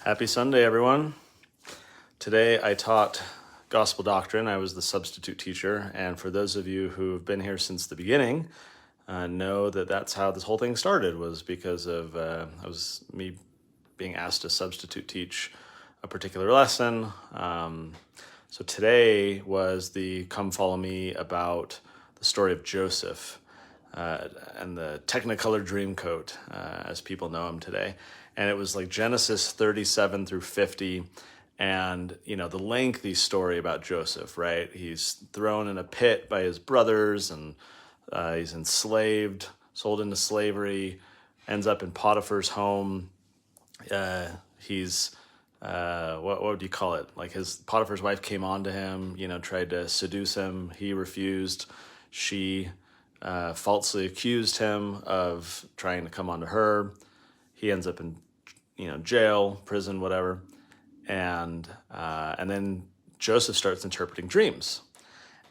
Happy Sunday, everyone. Today I taught gospel doctrine. I was the substitute teacher, and for those of you who have been here since the beginning, know that that's how this whole thing started, was because of me being asked to substitute teach a particular lesson. So today was the Come Follow Me about the story of Joseph and the Technicolor Dreamcoat, as people know him today. And it was like Genesis 37 through 50, and, the lengthy story about Joseph, right? He's thrown in a pit by his brothers, and he's enslaved, sold into slavery, ends up in Potiphar's home. He's, what would you call it? Like Potiphar's wife came on to him, tried to seduce him. He refused. She falsely accused him of trying to come on to her. He ends up in jail, prison, whatever. And then Joseph starts interpreting dreams.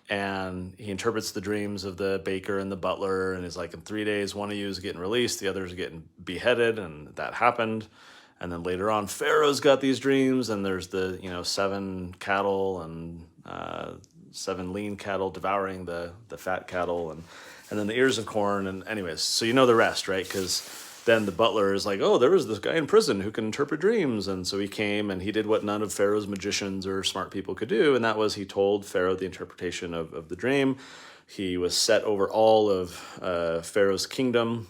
And he interprets the dreams of the baker and the butler, and he's like, in 3 days, one of you is getting released, the other is getting beheaded, and that happened. And then later on, Pharaoh's got these dreams, and there's the, 7 cattle and 7 lean cattle devouring the fat cattle, and then the ears of corn. And anyways, so the rest, right? Because then the butler is like, oh, there was this guy in prison who can interpret dreams. And so he came and he did what none of Pharaoh's magicians or smart people could do. And that was he told Pharaoh the interpretation of the dream. He was set over all of Pharaoh's kingdom,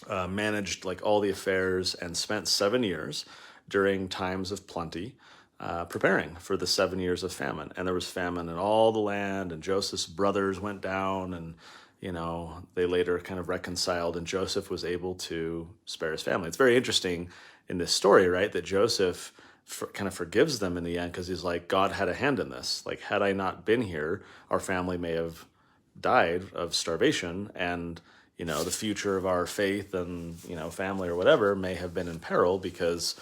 managed like all the affairs, and spent 7 years during times of plenty preparing for the 7 years of famine. And there was famine in all the land, and Joseph's brothers went down, and they later kind of reconciled, and Joseph was able to spare his family. It's very interesting in this story, right, that Joseph kind of forgives them in the end, because he's like, God had a hand in this. Like, had I not been here, our family may have died of starvation, and, the future of our faith and, family or whatever may have been in peril, because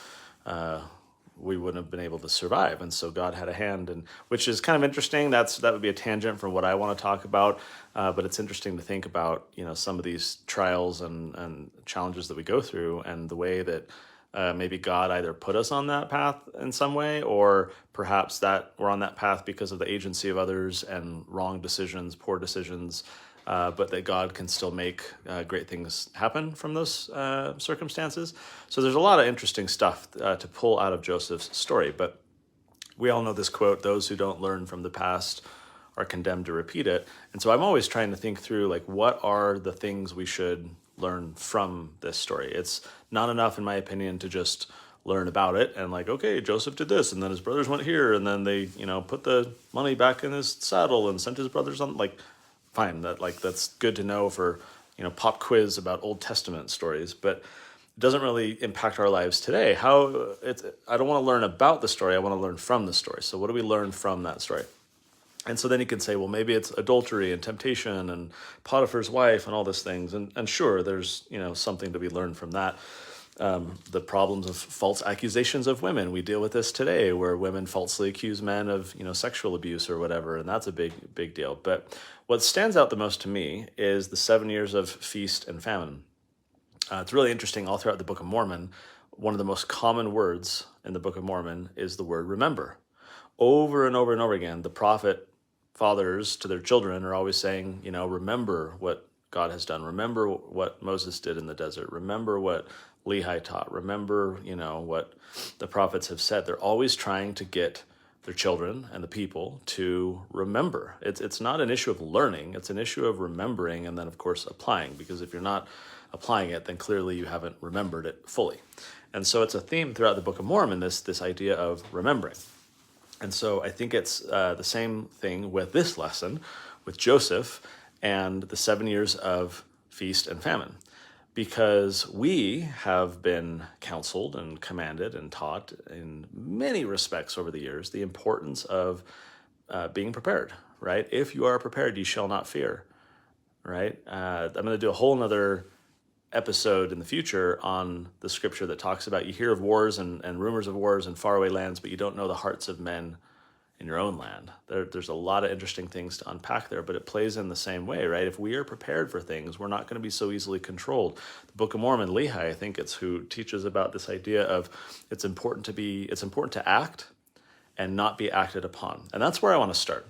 we wouldn't have been able to survive. And so God had a hand, and which is kind of interesting. That would be a tangent from what I want to talk about. But it's interesting to think about, some of these trials and challenges that we go through, and the way that maybe God either put us on that path in some way, or perhaps that we're on that path because of the agency of others and wrong decisions, poor decisions, but that God can still make great things happen from those circumstances. So there's a lot of interesting stuff to pull out of Joseph's story. But we all know this quote, those who don't learn from the past are condemned to repeat it. And so I'm always trying to think through, like, what are the things we should learn from this story? It's not enough, in my opinion, to just learn about it and like, okay, Joseph did this, and then his brothers went here, and then they, put the money back in his saddle and sent his brothers on, like, fine, that's good to know for, pop quiz about Old Testament stories, but it doesn't really impact our lives today. I don't want to learn about the story, I want to learn from the story. So what do we learn from that story? And so then you can say, well, maybe it's adultery and temptation and Potiphar's wife and all these things. And sure, there's, something to be learned from that. The problems of false accusations of women. We deal with this today, where women falsely accuse men of, sexual abuse or whatever, and that's a big deal. But what stands out the most to me is the 7 years of feast and famine. It's really interesting. All throughout the Book of Mormon, one of the most common words in the Book of Mormon is the word remember. Over and over and over again, the prophet fathers to their children are always saying, remember what God has done. Remember what Moses did in the desert. Remember what Lehi taught. Remember, what the prophets have said. They're always trying to get their children and the people to remember. It's not an issue of learning. It's an issue of remembering, and then, of course, applying. Because if you're not applying it, then clearly you haven't remembered it fully. And so it's a theme throughout the Book of Mormon, this idea of remembering. And so I think it's the same thing with this lesson, with Joseph and the 7 years of feast and famine. Because we have been counseled and commanded and taught in many respects over the years the importance of being prepared, right? If you are prepared, you shall not fear, right? I'm going to do a whole nother episode in the future on the scripture that talks about, you hear of wars and rumors of wars in faraway lands, but you don't know the hearts of men in your own land. There's a lot of interesting things to unpack there, but it plays in the same way, right? If we are prepared for things, we're not going to be so easily controlled. The Book of Mormon, Lehi, I think it's who teaches about this idea of it's important to act and not be acted upon. And that's where I want to start,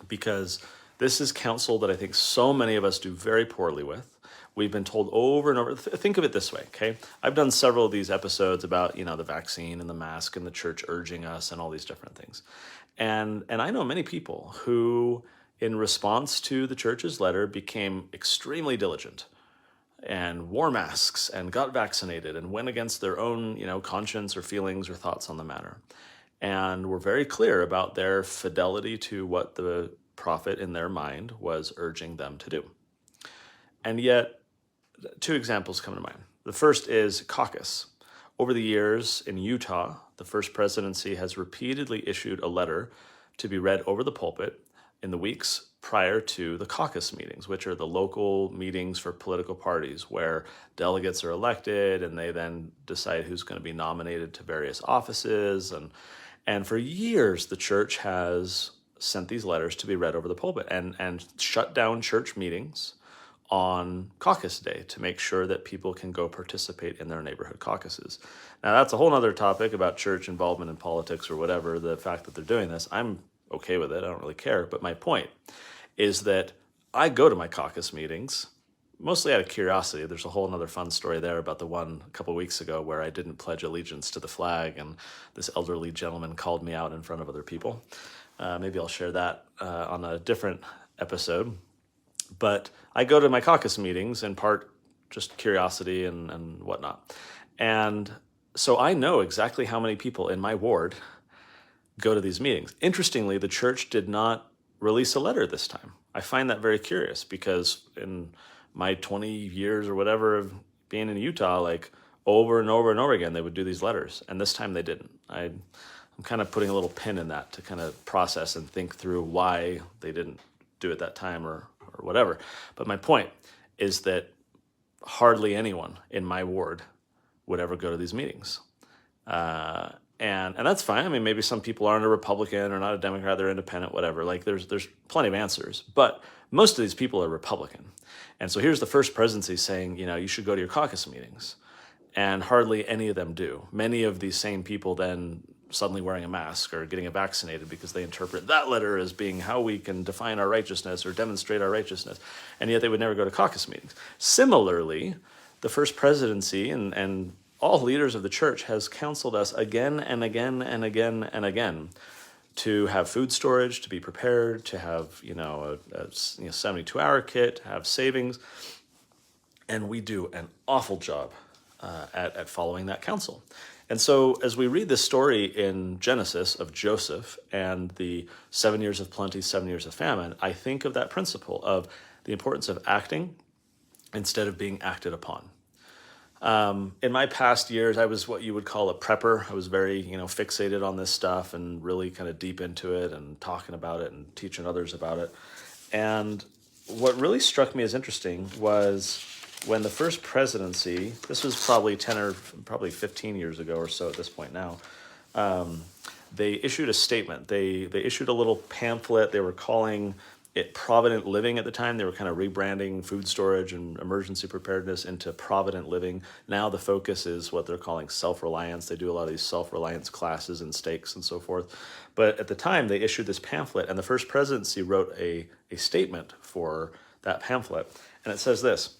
because this is counsel that I think so many of us do very poorly with. We've been told over and over, think of it this way, okay? I've done several of these episodes about, the vaccine and the mask and the church urging us and all these different things. And I know many people who, in response to the church's letter, became extremely diligent and wore masks and got vaccinated and went against their own, conscience or feelings or thoughts on the matter. And were very clear about their fidelity to what the prophet in their mind was urging them to do. And yet, two examples come to mind. The first is caucus. Over the years in Utah, the first presidency has repeatedly issued a letter to be read over the pulpit in the weeks prior to the caucus meetings, which are the local meetings for political parties where delegates are elected and they then decide who's going to be nominated to various offices. And for years, the church has sent these letters to be read over the pulpit and shut down church meetings on caucus day to make sure that people can go participate in their neighborhood caucuses. Now, that's a whole other topic about church involvement in politics or whatever, the fact that they're doing this. I'm okay with it. I don't really care. But my point is that I go to my caucus meetings mostly out of curiosity. There's a whole other fun story there about the one a couple of weeks ago where I didn't pledge allegiance to the flag, and this elderly gentleman called me out in front of other people. Maybe I'll share that on a different episode. But I go to my caucus meetings in part just curiosity and whatnot. And so I know exactly how many people in my ward go to these meetings. Interestingly, the church did not release a letter this time. I find that very curious because in my 20 years or whatever of being in Utah, like over and over and over again, they would do these letters. And this time they didn't. I'm kind of putting a little pin in that to kind of process and think through why they didn't do it that time or whatever. But my point is that hardly anyone in my ward would ever go to these meetings. And that's fine. I mean, maybe some people aren't a Republican or not a Democrat, they're independent, whatever. Like there's plenty of answers. But most of these people are Republican. And so here's the first presidency saying, you should go to your caucus meetings. And hardly any of them do. Many of these same people then suddenly wearing a mask or getting vaccinated because they interpret that letter as being how we can define our righteousness or demonstrate our righteousness. And yet they would never go to caucus meetings. Similarly, the first presidency and all leaders of the church has counseled us again and again and again and again to have food storage, to be prepared, to have a 72-hour kit, to have savings. And we do an awful job at following that counsel. And so as we read this story in Genesis of Joseph and the 7 years of plenty, 7 years of famine, I think of that principle of the importance of acting instead of being acted upon. In my past years, I was what you would call a prepper. I was very, fixated on this stuff and really kind of deep into it and talking about it and teaching others about it. And what really struck me as interesting was when the first presidency, this was probably 10 or probably 15 years ago or so at this point now, they issued a statement. They issued a little pamphlet. They were calling it Provident Living at the time. They were kind of rebranding food storage and emergency preparedness into Provident Living. Now the focus is what they're calling self-reliance. They do a lot of these self-reliance classes and stakes and so forth. But at the time, they issued this pamphlet, and the first presidency wrote a statement for that pamphlet. And it says this: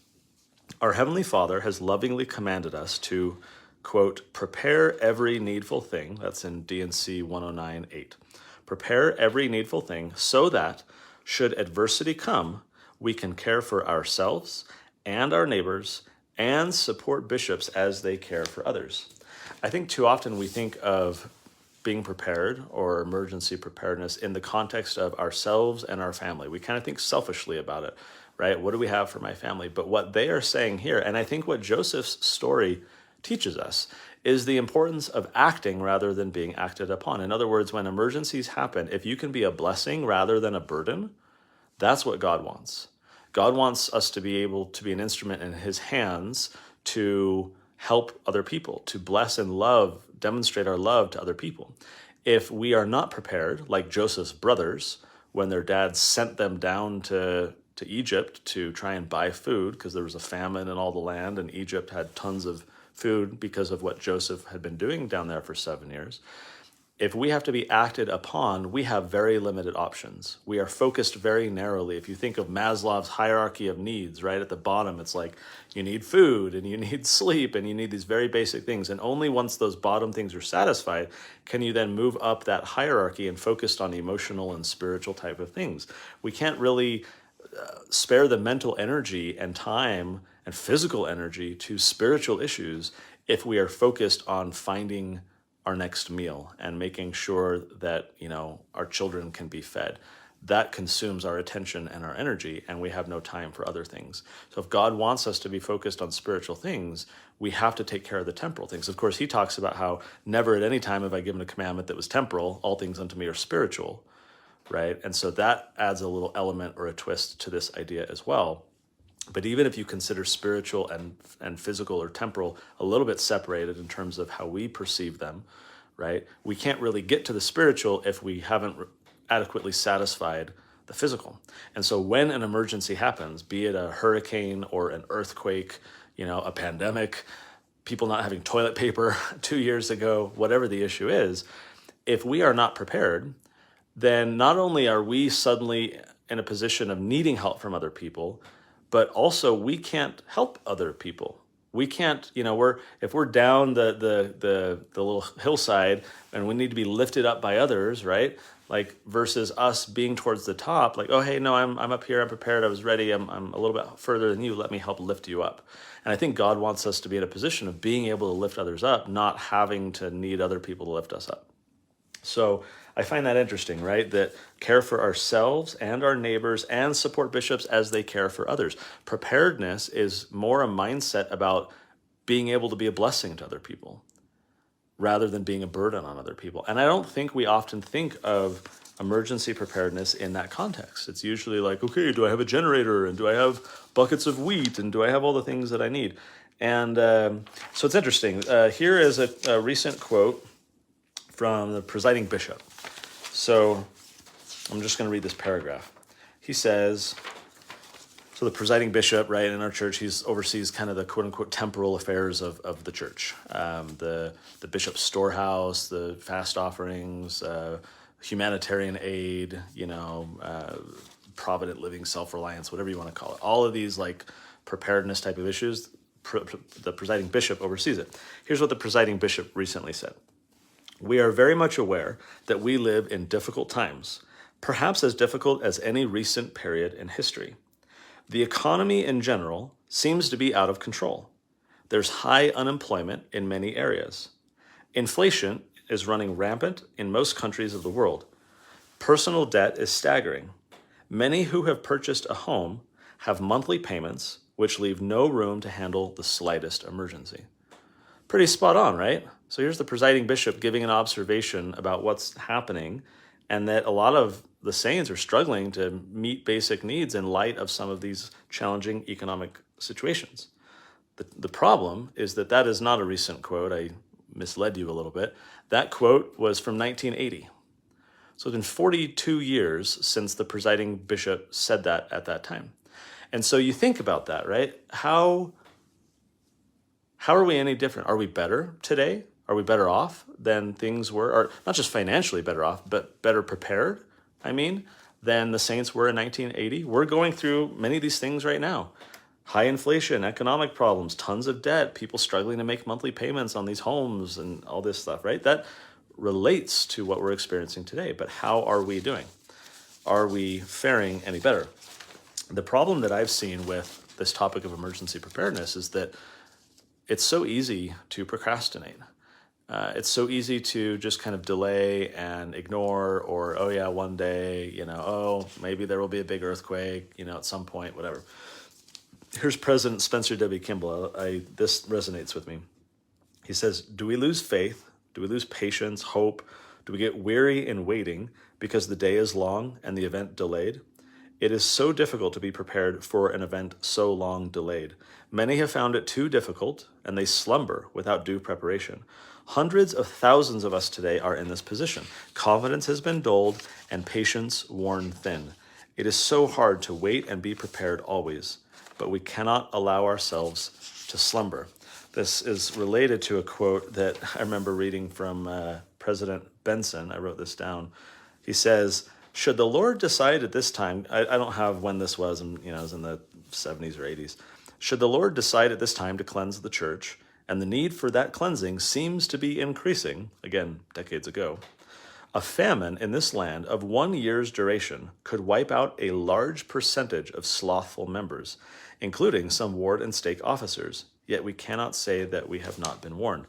"Our Heavenly Father has lovingly commanded us to," quote, "prepare every needful thing," that's in D&C 109.8, "prepare every needful thing so that, should adversity come, we can care for ourselves and our neighbors and support bishops as they care for others." I think too often we think of being prepared or emergency preparedness in the context of ourselves and our family. We kind of think selfishly about it, right? What do we have for my family? But what they are saying here, and I think what Joseph's story teaches us, is the importance of acting rather than being acted upon. In other words, when emergencies happen, if you can be a blessing rather than a burden, that's what God wants. God wants us to be able to be an instrument in his hands to help other people, to bless and love, demonstrate our love to other people. If we are not prepared, like Joseph's brothers, when their dad sent them down to Egypt to try and buy food because there was a famine in all the land, and Egypt had tons of food because of what Joseph had been doing down there for 7 years. If we have to be acted upon, we have very limited options. We are focused very narrowly. If you think of Maslow's hierarchy of needs, right at the bottom, it's like you need food and you need sleep and you need these very basic things. And only once those bottom things are satisfied can you then move up that hierarchy and focus on emotional and spiritual type of things. We can't really spare the mental energy and time and physical energy to spiritual issues if we are focused on finding our next meal and making sure that, our children can be fed. That consumes our attention and our energy, and we have no time for other things. So if God wants us to be focused on spiritual things, we have to take care of the temporal things. Of course, he talks about how never at any time have I given a commandment that was temporal. All things unto me are spiritual, right? And so that adds a little element or a twist to this idea as well. But even if you consider spiritual and physical or temporal a little bit separated in terms of how we perceive them, right? We can't really get to the spiritual if we haven't adequately satisfied the physical. And so when an emergency happens, be it a hurricane or an earthquake, a pandemic, people not having toilet paper 2 years ago, whatever the issue is, if we are not prepared, then not only are we suddenly in a position of needing help from other people, but also we can't help other people. We can't, if we're down the little hillside and we need to be lifted up by others, right? Like versus us being towards the top, like, oh, hey, no, I'm up here, I'm prepared, I was ready, I'm a little bit further than you, let me help lift you up. And I think God wants us to be in a position of being able to lift others up, not having to need other people to lift us up. So I find that interesting, right? That care for ourselves and our neighbors and support bishops as they care for others. Preparedness is more a mindset about being able to be a blessing to other people rather than being a burden on other people. And I don't think we often think of emergency preparedness in that context. It's usually like, okay, do I have a generator? And do I have buckets of wheat? And do I have all the things that I need? And so it's interesting. Here is a recent quote from the presiding bishop. So I'm just going to read this paragraph. He says, so the presiding bishop, right, in our church, he oversees kind of the quote-unquote temporal affairs of the church. The bishop's storehouse, the fast offerings, humanitarian aid, Provident living, self-reliance, whatever you want to call it. All of these like preparedness type of issues, the presiding bishop oversees it. Here's what the presiding bishop recently said. We are very much aware that we live in difficult times, perhaps as difficult as any recent period in history. The economy in general seems to be out of control. There's high unemployment in many areas. Inflation is running rampant in most countries of the world. Personal debt is staggering. Many who have purchased a home have monthly payments which leave no room to handle the slightest emergency. Pretty spot on, right? So here's the presiding bishop giving an observation about what's happening and that a lot of the saints are struggling to meet basic needs in light of some of these challenging economic situations. The problem is that is not a recent quote. I misled you a little bit. That quote was from 1980. So it's been 42 years since the presiding bishop said that at that time. And so you think about that, right? How are we any different? Are we better today? Are we better off than things were? Or not just financially better off, but better prepared, than the saints were in 1980? We're going through many of these things right now. High inflation, economic problems, tons of debt, people struggling to make monthly payments on these homes and all this stuff, right? That relates to what we're experiencing today. But how are we doing? Are we faring any better? The problem that I've seen with this topic of emergency preparedness is that it's so easy to procrastinate. It's so easy to just kind of delay and ignore, or, oh yeah, one day, maybe there will be a big earthquake, at some point, whatever. Here's President Spencer W. Kimball. This resonates with me. He says, do we lose faith? Do we lose patience, hope? Do we get weary in waiting because the day is long and the event delayed? It is so difficult to be prepared for an event so long delayed. Many have found it too difficult, and they slumber without due preparation. Hundreds of thousands of us today are in this position. Confidence has been dulled and patience worn thin. It is so hard to wait and be prepared always, but we cannot allow ourselves to slumber. This is related to a quote that I remember reading from President Benson. I wrote this down. He says, should the Lord decide at this time, I don't have when this was, and it was in the 70s or 80s. Should the Lord decide at this time to cleanse the church, and the need for that cleansing seems to be increasing, again, decades ago, a famine in this land of 1 year's duration could wipe out a large percentage of slothful members, including some ward and stake officers, yet we cannot say that we have not been warned.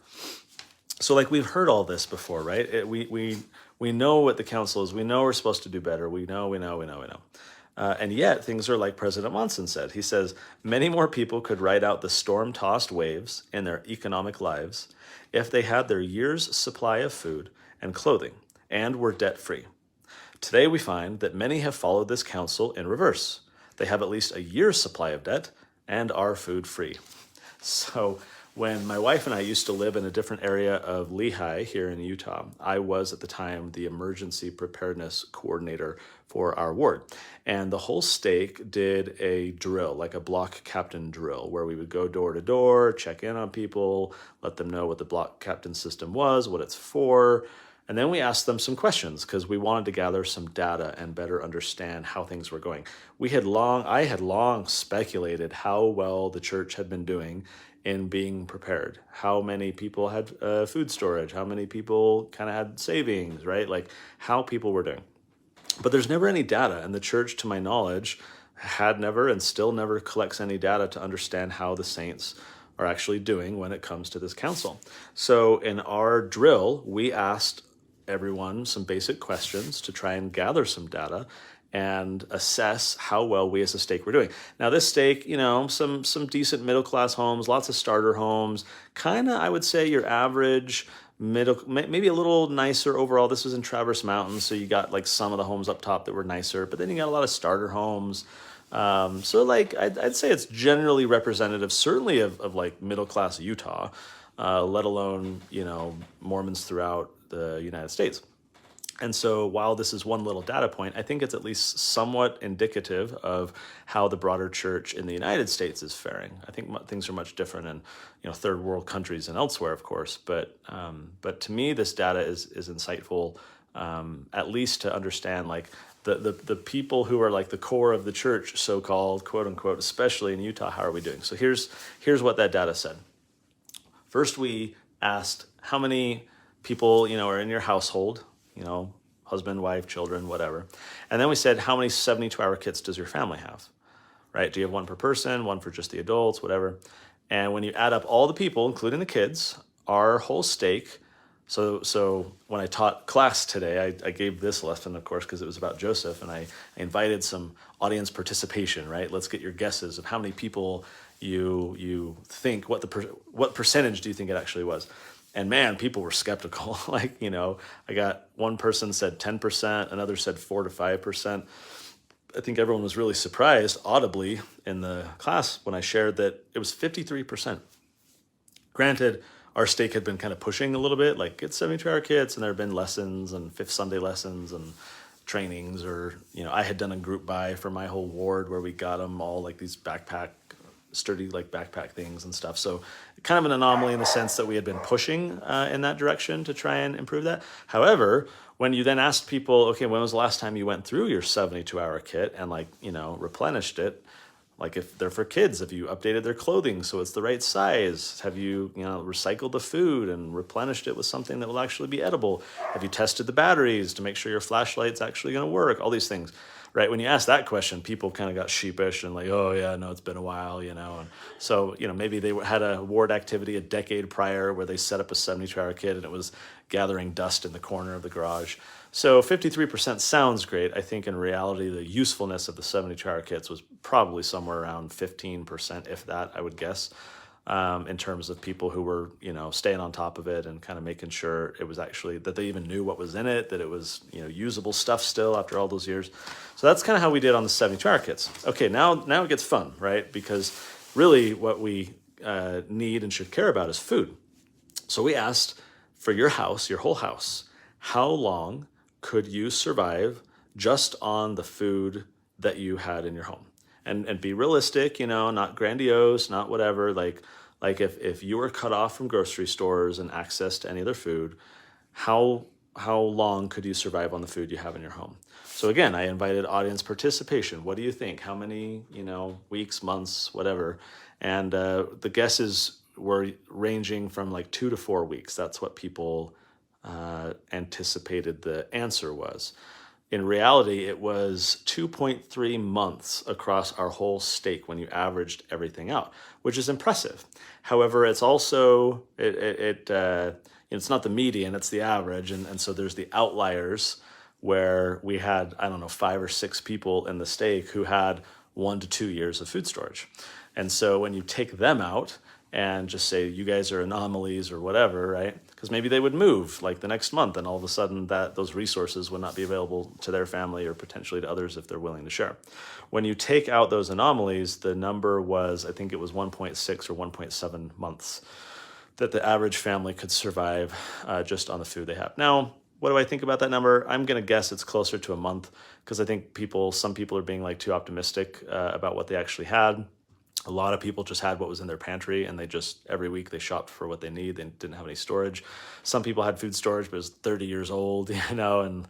So we've heard all this before, right? We know what the counsel is. We know we're supposed to do better. We know. And yet things are like President Monson said. He says, many more people could ride out the storm-tossed waves in their economic lives if they had their year's supply of food and clothing and were debt-free. Today we find that many have followed this counsel in reverse. They have at least a year's supply of debt and are food-free. So when my wife and I used to live in a different area of Lehi here in Utah, I was at the time the emergency preparedness coordinator for our ward. And the whole stake did a drill, like a block captain drill, where we would go door to door, check in on people, let them know what the block captain system was, what it's for. And then we asked them some questions because we wanted to gather some data and better understand how things were going. I had long speculated how well the church had been doing in being prepared. How many people had food storage? How many people kind of had savings, right? How people were doing. But there's never any data, and the church, to my knowledge, had never and still never collects any data to understand how the saints are actually doing when it comes to this counsel. So in our drill, we asked everyone some basic questions to try and gather some data and assess how well we as a stake were doing. Now this stake, some decent middle-class homes, lots of starter homes, kind of, I would say, your average middle, maybe a little nicer overall. This was in Traverse Mountain, so you got some of the homes up top that were nicer, but then you got a lot of starter homes. So I'd say it's generally representative, certainly of middle-class Utah, let alone, Mormons throughout the United States. And so while this is one little data point, I think it's at least somewhat indicative of how the broader church in the United States is faring. I think things are much different in third world countries and elsewhere, of course. But to me, this data is insightful, at least to understand the people who are the core of the church, so-called, quote unquote, especially in Utah. How are we doing? So here's what that data said. First, we asked how many people are in your household. Husband, wife, children, whatever. And then we said, how many 72-hour kits does your family have, right? Do you have one per person, one for just the adults, whatever? And when you add up all the people, including the kids, our whole stake, so when I taught class today, I gave this lesson, of course, because it was about Joseph, and I invited some audience participation, right? Let's get your guesses of how many people you think, what percentage do you think it actually was? And man, people were skeptical. I got one person said 10%, another said 4 to 5%. I think everyone was really surprised audibly in the class when I shared that it was 53%. Granted, our stake had been kind of pushing a little bit, get 72-hour kits, and there have been lessons and Fifth Sunday lessons and trainings, or, I had done a group buy for my whole ward where we got them all these sturdy backpack things and stuff. So kind of an anomaly in the sense that we had been pushing in that direction to try and improve that. However, when you then asked people, okay, when was the last time you went through your 72-hour kit and replenished it? If they're for kids, have you updated their clothing so it's the right size? Have you, recycled the food and replenished it with something that will actually be edible? Have you tested the batteries to make sure your flashlight's actually going to work? All these things. Right, when you ask that question, people kind of got sheepish and oh yeah, no, it's been a while, And so, maybe they had a ward activity a decade prior where they set up a 72-hour kit and it was gathering dust in the corner of the garage. So 53% sounds great. I think in reality, the usefulness of the 72-hour kits was probably somewhere around 15%, if that, I would guess. in terms of people who were, staying on top of it and kind of making sure it was actually that they even knew what was in it, that it was, usable stuff still after all those years. So that's kind of how we did on the 72-hour kits. Okay, now it gets fun, right? Because really what we need and should care about is food. So we asked for your house, your whole house, how long could you survive just on the food that you had in your home? And be realistic, not grandiose, not whatever. Like if you were cut off from grocery stores and access to any other food, how long could you survive on the food you have in your home? So again, I invited audience participation. What do you think? How many, weeks, months, whatever? And the guesses were ranging from like 2 to 4 weeks. That's what people anticipated the answer was. In reality, it was 2.3 months across our whole stake when you averaged everything out, which is impressive. However, it's also, it's not the median, it's the average. And so there's the outliers where we had, 5 or 6 people in the stake who had 1 to 2 years of food storage. And so when you take them out and just say, you guys are anomalies or whatever, right? Because maybe they would move like the next month and all of a sudden those resources would not be available to their family or potentially to others if they're willing to share. When you take out those anomalies, the number was, I think it was 1.6 or 1.7 months that the average family could survive just on the food they have. Now, what do I think about that number? I'm going to guess it's closer to a month because I think some people are being like too optimistic about what they actually had. A lot of people just had what was in their pantry and they just, every week they shopped for what they need. They didn't have any storage. Some people had food storage, but it was 30 years old, and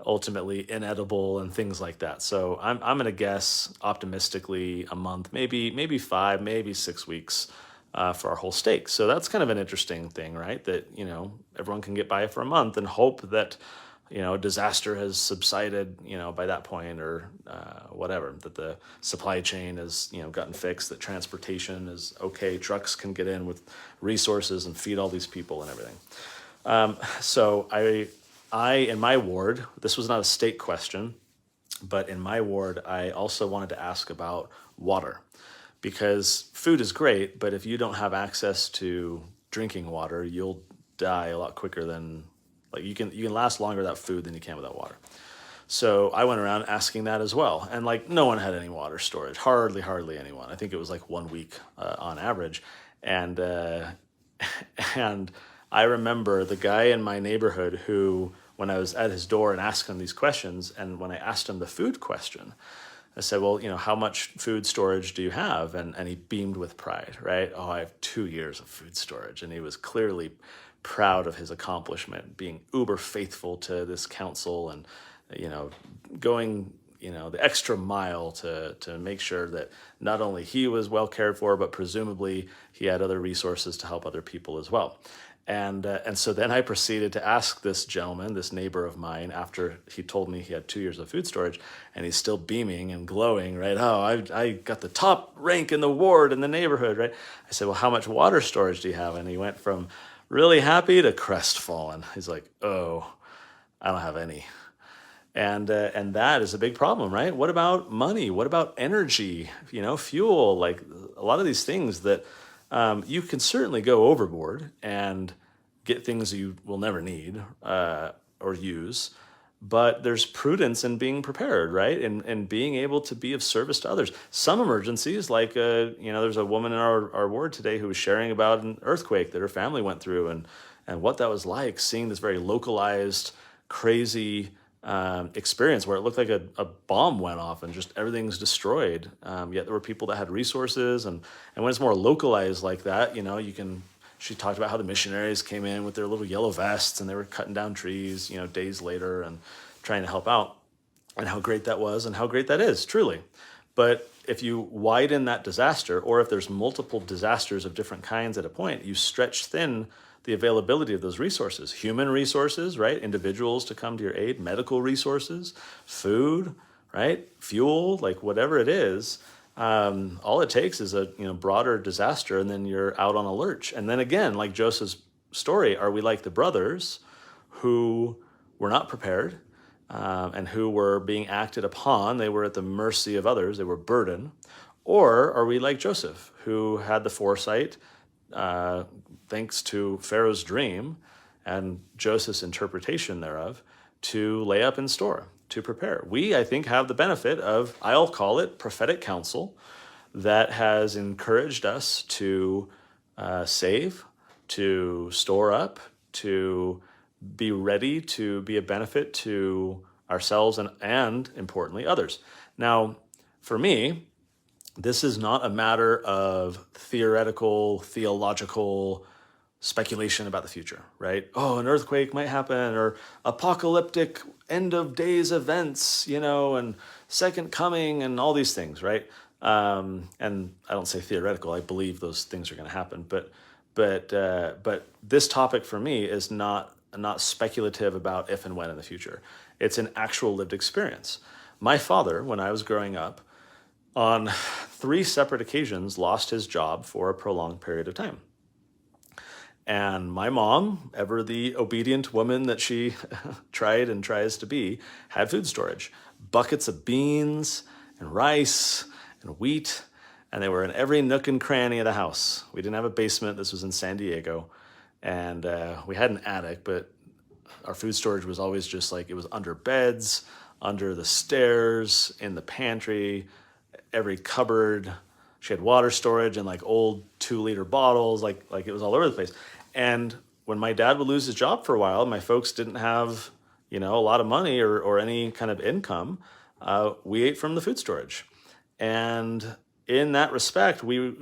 ultimately inedible and things like that. So I'm going to guess optimistically a month, maybe 5, maybe 6 weeks for our whole stake. So that's kind of an interesting thing, right? That, everyone can get by for a month and hope that, disaster has subsided, by that point or whatever, that the supply chain has, gotten fixed, that transportation is okay, trucks can get in with resources and feed all these people and everything. So I, in my ward, this was not a state question, but in my ward, I also wanted to ask about water because food is great, but if you don't have access to drinking water, you'll die a lot quicker than you can last longer without food than you can without water. So I went around asking that as well. And no one had any water storage, hardly anyone. I think it was 1 week on average. And I remember the guy in my neighborhood who, when I was at his door and asked him these questions, and when I asked him the food question, I said, well, how much food storage do you have? And he beamed with pride, right? Oh, I have 2 years of food storage. And he was clearly proud of his accomplishment, being uber faithful to this council and, going, the extra mile to make sure that not only he was well cared for, but presumably he had other resources to help other people as well. And so then I proceeded to ask this gentleman, this neighbor of mine, after he told me he had 2 years of food storage, and he's still beaming and glowing, right? Oh, I got the top rank in the ward in the neighborhood, right? I said, well, how much water storage do you have? And he went from really happy to crestfallen. He's like, oh, I don't have any. And that is a big problem, right? What about money? What about energy? Fuel, a lot of these things that you can certainly go overboard and get things you will never need or use. But there's prudence in being prepared, right? And being able to be of service to others. Some emergencies, there's a woman in our ward today who was sharing about an earthquake that her family went through and what that was like, seeing this very localized, crazy experience where it looked like a bomb went off and just everything's destroyed. Yet there were people that had resources. And when it's more localized like that, she talked about how the missionaries came in with their little yellow vests and they were cutting down trees, days later and trying to help out, and how great that was and how great that is, truly. But if you widen that disaster, or if there's multiple disasters of different kinds at a point, you stretch thin the availability of those resources, human resources, right? Individuals to come to your aid, medical resources, food, right? Fuel, whatever it is. All it takes is a broader disaster, and then you're out on a lurch. And then again, like Joseph's story, are we like the brothers who were not prepared and who were being acted upon? They were at the mercy of others. They were burdened. Or are we like Joseph, who had the foresight thanks to Pharaoh's dream and Joseph's interpretation thereof, to lay up in store, to prepare. We, I think, have the benefit of, I'll call it prophetic counsel, that has encouraged us to save, to store up, to be ready to be a benefit to ourselves and importantly, others. Now, for me, this is not a matter of theoretical, theological speculation about the future, right? Oh, an earthquake might happen, or apocalyptic end of days events, and second coming and all these things, right? And I don't say theoretical, I believe those things are going to happen. But this topic for me is not speculative about if and when in the future. It's an actual lived experience. My father, when I was growing up, on 3 separate occasions lost his job for a prolonged period of time. And my mom, ever the obedient woman that she tried and tries to be, had food storage. Buckets of beans and rice and wheat, and they were in every nook and cranny of the house. We didn't have a basement. This was in San Diego. And we had an attic, but our food storage was always just like, it was under beds, under the stairs, in the pantry, every cupboard. She had water storage in like old 2-liter bottles, like it was all over the place. And when my dad would lose his job for a while, my folks didn't have, a lot of money or any kind of income, we ate from the food storage. And in that respect, we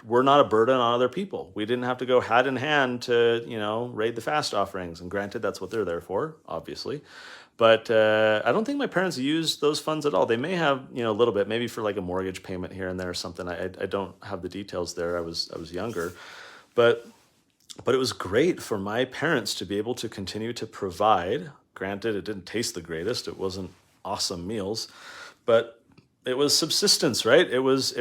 were not a burden on other people. We didn't have to go hat in hand to, raid the fast offerings. And granted, that's what they're there for, obviously. But I don't think my parents used those funds at all. They may have, a little bit, maybe for like a mortgage payment here and there or something. I don't have the details there. I was younger. But it was great for my parents to be able to continue to provide. Granted, it didn't taste the greatest. It wasn't awesome meals, but it was subsistence, right? It was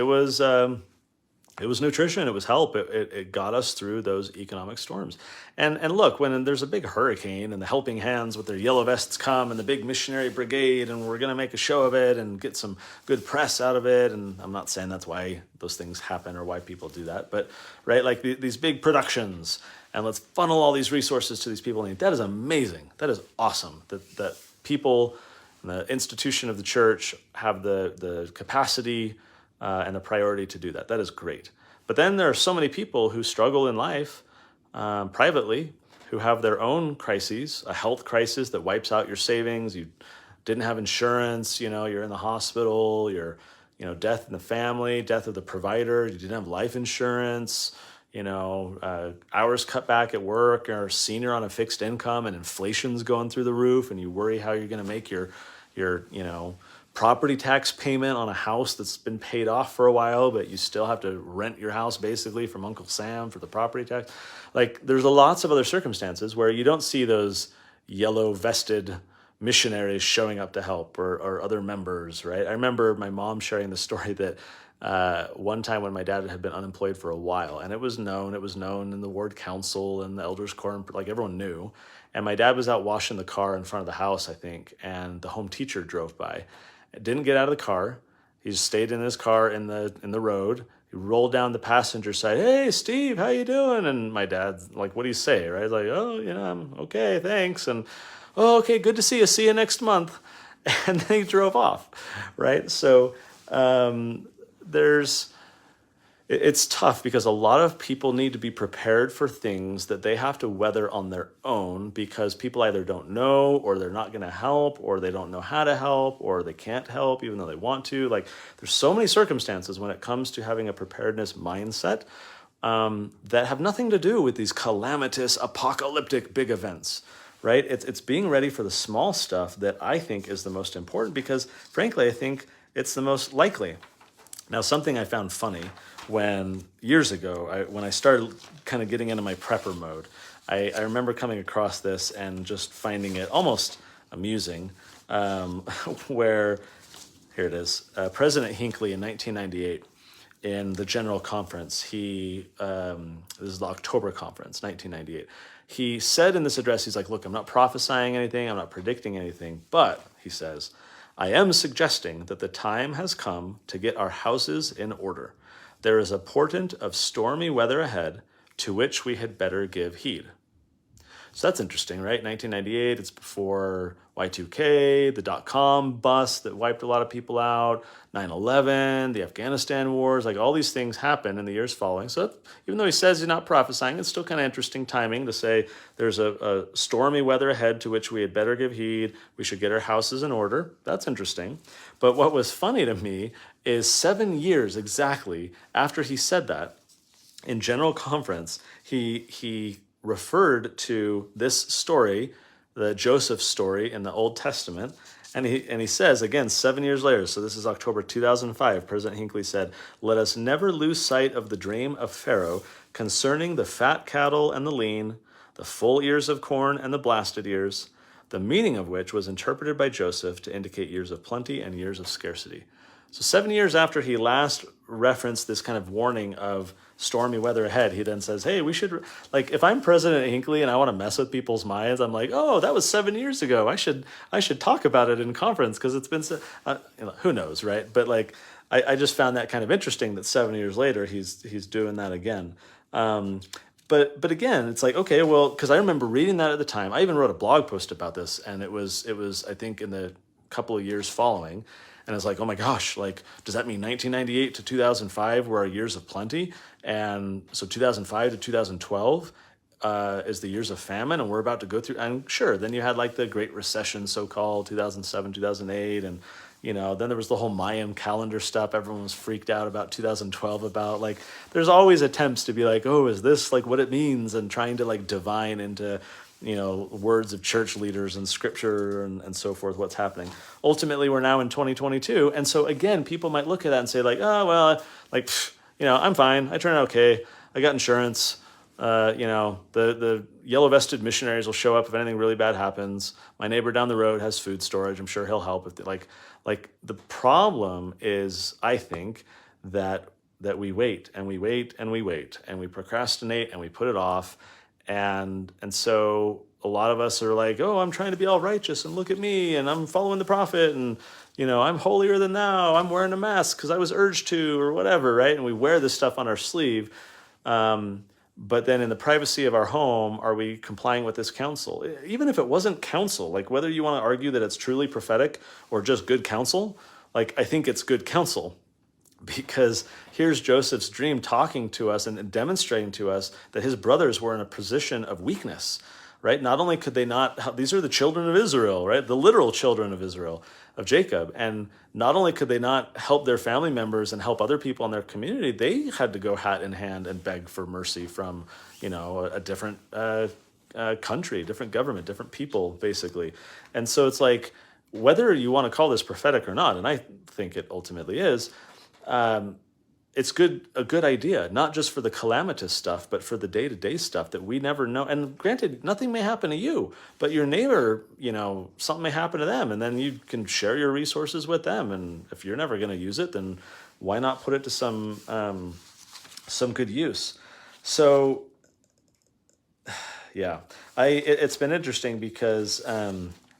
nutrition. It was help. It got us through those economic storms. And look, when there's a big hurricane and the helping hands with their yellow vests come and the big missionary brigade, and we're going to make a show of it and get some good press out of it. And I'm not saying that's why those things happen or why people do that, but right, like these big productions, and let's funnel all these resources to these people. And that is amazing. That is awesome. That people, the institution of the church, have the capacity and the priority to do that. That is great. But then there are so many people who struggle in life privately, who have their own crises, a health crisis that wipes out your savings. You didn't have insurance, you're in the hospital, you're, death in the family, death of the provider, you didn't have life insurance, hours cut back at work, or senior on a fixed income and inflation's going through the roof, and you worry how you're going to make your property tax payment on a house that's been paid off for a while, but you still have to rent your house basically from Uncle Sam for the property tax. Like, there's lots of other circumstances where you don't see those yellow vested missionaries showing up to help, or other members, right? I remember my mom sharing the story that one time when my dad had been unemployed for a while, and it was known in the ward council and the elders quorum, like everyone knew. And my dad was out washing the car in front of the house, I think, and the home teacher drove by. Didn't get out of the car. He just stayed in his car in the road. He rolled down the passenger side. Hey, Steve, how you doing? And my dad's like, what do you say, right? He's like, oh, I'm okay, thanks. And, oh, okay, good to see you. See you next month. And then he drove off, right? So it's tough because a lot of people need to be prepared for things that they have to weather on their own, because people either don't know, or they're not going to help, or they don't know how to help, or they can't help even though they want to. Like, there's so many circumstances when it comes to having a preparedness mindset that have nothing to do with these calamitous, apocalyptic big events, right? It's being ready for the small stuff that I think is the most important, because frankly, I think it's the most likely. Now, something I found funny years ago, when I started kind of getting into my prepper mode, I remember coming across this and just finding it almost amusing, where, here it is, President Hinckley in 1998, in the General Conference, this is the October Conference, 1998, he said in this address, he's like, look, I'm not prophesying anything, I'm not predicting anything, but, he says, I am suggesting that the time has come to get our houses in order. There is a portent of stormy weather ahead, to which we had better give heed. So that's interesting, right? 1998, it's before Y2K, the dot-com bust that wiped a lot of people out, 9/11, the Afghanistan wars, like all these things happen in the years following. So even though he says he's not prophesying, it's still kind of interesting timing to say there's a stormy weather ahead to which we had better give heed. We should get our houses in order. That's interesting. But what was funny to me is 7 years exactly after he said that, in General Conference, he referred to this story, the Joseph story in the Old Testament, and he says, again, 7 years later, so this is October 2005, President Hinckley said, "Let us never lose sight of the dream of Pharaoh concerning the fat cattle and the lean, the full ears of corn and the blasted ears, the meaning of which was interpreted by Joseph to indicate years of plenty and years of scarcity." So 7 years after he last referenced this kind of warning of stormy weather ahead, he then says, hey, we should, like, if I'm President Hinckley and I want to mess with people's minds, I'm like, oh, that was 7 years ago. I should talk about it in conference because it's been, who knows, right? But like, I just found that kind of interesting that 7 years later, he's doing that again. But again, it's like, okay, well, because I remember reading that at the time. I even wrote a blog post about this, and it was I think in the couple of years following. And it's like, oh my gosh, like, does that mean 1998 to 2005 were our years of plenty? And so 2005 to 2012 is the years of famine, and we're about to go through, and sure, then you had like the Great Recession, so-called 2007, 2008, and then there was the whole Mayan calendar stuff. Everyone was freaked out about 2012 about, like, there's always attempts to be like, oh, is this like what it means? And trying to like divine into, words of church leaders and scripture and so forth, what's happening. Ultimately, we're now in 2022. And so again, people might look at that and say like, oh, well, like, I'm fine. I turned out okay. I got insurance. The yellow vested missionaries will show up if anything really bad happens. My neighbor down the road has food storage. I'm sure he'll help if like the problem is, I think, that we wait and we wait and we wait and we procrastinate and we put it off. And so a lot of us are like, oh, I'm trying to be all righteous and look at me and I'm following the prophet and, I'm holier than thou. I'm wearing a mask because I was urged to or whatever, right? And we wear this stuff on our sleeve. But then in the privacy of our home, are we complying with this counsel? Even if it wasn't counsel, like whether you want to argue that it's truly prophetic or just good counsel, like I think it's good counsel. Because here's Joseph's dream talking to us and demonstrating to us that his brothers were in a position of weakness, right? Not only could they not, these are the children of Israel, right? The literal children of Israel, of Jacob. And not only could they not help their family members and help other people in their community, they had to go hat in hand and beg for mercy from, a different country, different government, different people, basically. And so it's like, whether you want to call this prophetic or not, and I think it ultimately is, it's a good idea, not just for the calamitous stuff, but for the day-to-day stuff that we never know. And granted, nothing may happen to you, but your neighbor, something may happen to them, and then you can share your resources with them. And if you're never going to use it, then why not put it to some good use? So, yeah, it's been interesting because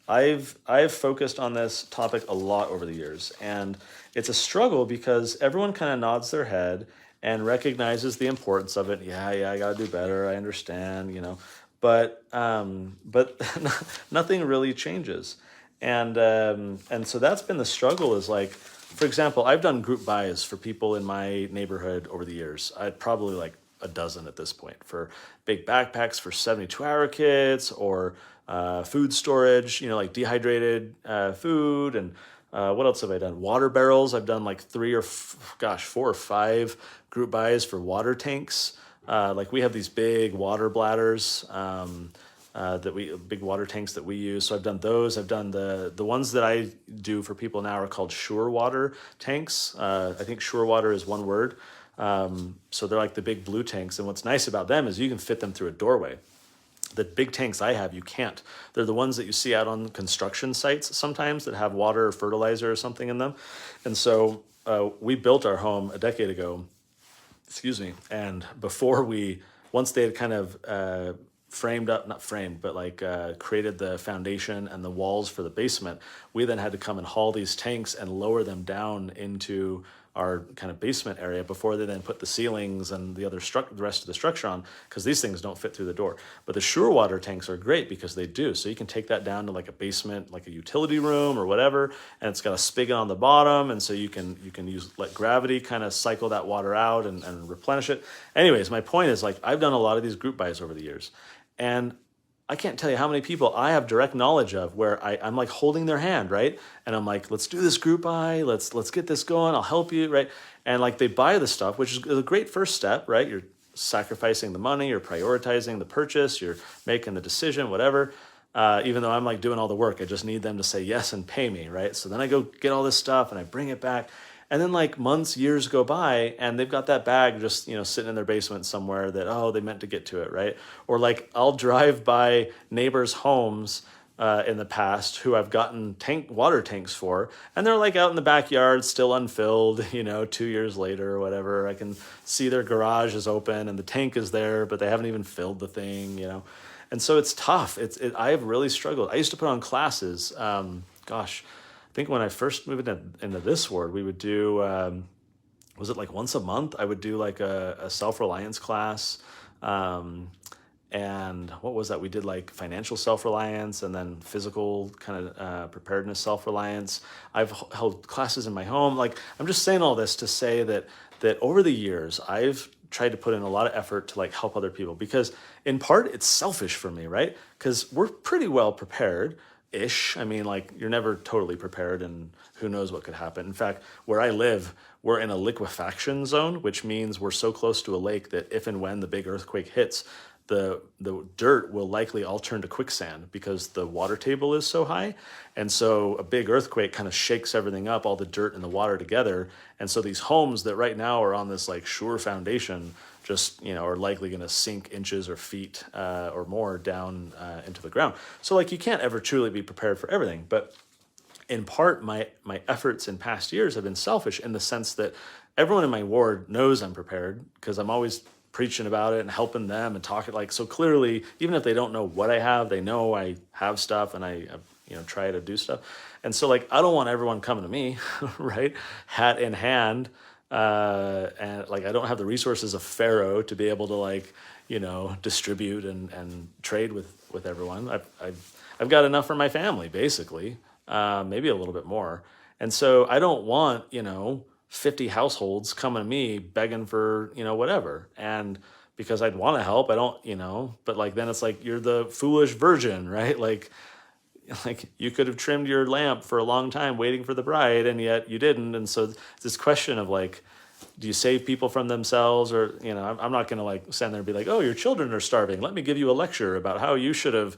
I've focused on this topic a lot over the years, and it's a struggle because everyone kind of nods their head and recognizes the importance of it. Yeah, I got to do better. I understand, but nothing really changes. And so that's been the struggle is like, for example, I've done group buys for people in my neighborhood over the years. I'd probably like a dozen at this point for big backpacks for 72-hour kits or food storage, like dehydrated food. And what else have I done? Water barrels. I've done like 4 or 5 group buys for water tanks. Like we have these big water bladders big water tanks that we use. So I've done those. I've done the ones that I do for people now are called Sure Water tanks. I think Sure Water is one word. So they're like the big blue tanks. And what's nice about them is you can fit them through a doorway. The big tanks I have, you can't. They're the ones that you see out on construction sites sometimes that have water or fertilizer or something in them. And so we built our home a decade ago, and once they had kind of created the foundation and the walls for the basement, we then had to come and haul these tanks and lower them down into our kind of basement area before they then put the ceilings and the rest of the structure on, because these things don't fit through the door. But the Sure water tanks are great because they do. So you can take that down to like a basement, like a utility room or whatever, and it's got a spigot on the bottom, and so you can let gravity kind of cycle that water out and replenish it. Anyways, my point is, like, I've done a lot of these group buys over the years, and I can't tell you how many people I have direct knowledge of where I'm like holding their hand, right? And I'm like, let's do this group buy, let's get this going, I'll help you, right? And like they buy the stuff, which is a great first step, right? You're sacrificing the money, you're prioritizing the purchase, you're making the decision, whatever. Even though I'm like doing all the work, I just need them to say yes and pay me, right? So then I go get all this stuff and I bring it back. And then like months, years go by, and they've got that bag just, sitting in their basement somewhere that, oh, they meant to get to it, right? Or like I'll drive by neighbors' homes in the past who I've gotten water tanks for, and they're like out in the backyard, still unfilled, 2 years later or whatever. I can see their garage is open and the tank is there, but they haven't even filled the thing, And so it's tough. I have really struggled. I used to put on classes, I think when I first moved into this ward, we would do, was it like once a month? I would do like a self-reliance class. And what was that? We did like financial self-reliance and then physical kind of preparedness self-reliance. I've held classes in my home. Like, I'm just saying all this to say that over the years, I've tried to put in a lot of effort to like help other people, because in part it's selfish for me, right? Because we're pretty well prepared. Ish. I mean, like, you're never totally prepared, and who knows what could happen. In fact, where I live, we're in a liquefaction zone, which means we're so close to a lake that if and when the big earthquake hits, the dirt will likely all turn to quicksand because the water table is so high. And so a big earthquake kind of shakes everything up, all the dirt and the water together. And so these homes that right now are on this like sure foundation just, are likely going to sink inches or feet or more down into the ground. So like, you can't ever truly be prepared for everything. But in part, my efforts in past years have been selfish in the sense that everyone in my ward knows I'm prepared because I'm always preaching about it and helping them and talking, like, so clearly, even if they don't know what I have, they know I have stuff, and I try to do stuff. And so like, I don't want everyone coming to me, right? Hat in hand. And like, I don't have the resources of Pharaoh to be able to like, distribute and trade with everyone. I've got enough for my family, basically, maybe a little bit more. And so I don't want, 50 households coming to me begging for, whatever. And because I'd want to help, I don't, but like, then it's like, you're the foolish virgin, right? Like you could have trimmed your lamp for a long time waiting for the bride, and yet you didn't. And so this question of like, do you save people from themselves? Or, I'm not going to like stand there and be like, oh, your children are starving, let me give you a lecture about how you should have,